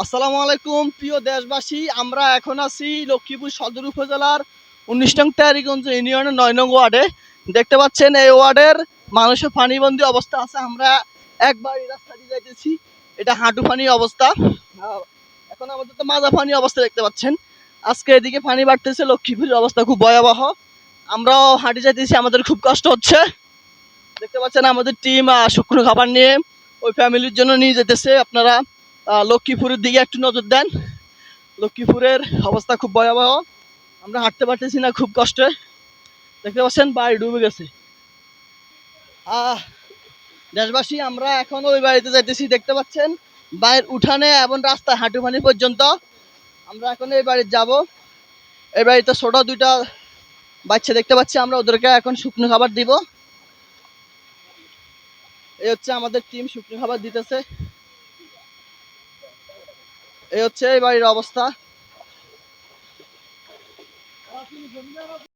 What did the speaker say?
আসসালামু আলাইকুম প্রিয় দেশবাসী, আমরা এখন আছি লক্ষ্মীপুর সদর উপজেলার ১৯ নং তেয়ারিগঞ্জ ইউনিয়নের ৯ নং ওয়ার্ডে। দেখতে পাচ্ছেন এই ওয়ার্ডের মানুষের পানিবন্দী অবস্থা আছে। আমরা একবার এই রাস্তা দিয়ে যাইতেছি, এটা হাঁটু পানি অবস্থা। এখন আমাদের তো মাজা পানি অবস্থা দেখতে পাচ্ছেন। আজকে এদিকে পানি বাড়তেছে, লক্ষ্মীপুরের অবস্থা খুব ভয়াবহ। আমরাও হাঁটি যাইতেছি, আমাদের খুব কষ্ট হচ্ছে। দেখতে পাচ্ছেন আমাদের টিম শুকনো খাবার নিয়ে ওই ফ্যামিলির জন্য নিয়ে যেতেছে। আপনারা লক্ষ্মীপুরের দিকে একটু নজর দেন, লক্ষ্মীপুরের অবস্থা খুব ভয়াবহ। আমরা হাঁটতে পারতেছি না, খুব কষ্টে। দেখতে পাচ্ছেন বাড়ি ডুবে গেছে। দেশবাসী, আমরা এখন ওই বাড়িতে যাইতেছি। দেখতে পাচ্ছেন বাড়ির উঠানে এবং রাস্তায় হাঁটু পানি পর্যন্ত। আমরা এখন এই বাড়িতে যাব। এই বাড়িতে ছোট দুইটা বাচ্চা দেখতে পাচ্ছি, আমরা ওদেরকে এখন শুকনো খাবার দিব। এই হচ্ছে আমাদের টিম শুকনো খাবার দিতেছে। এই হচ্ছে এই বাড়ির অবস্থা।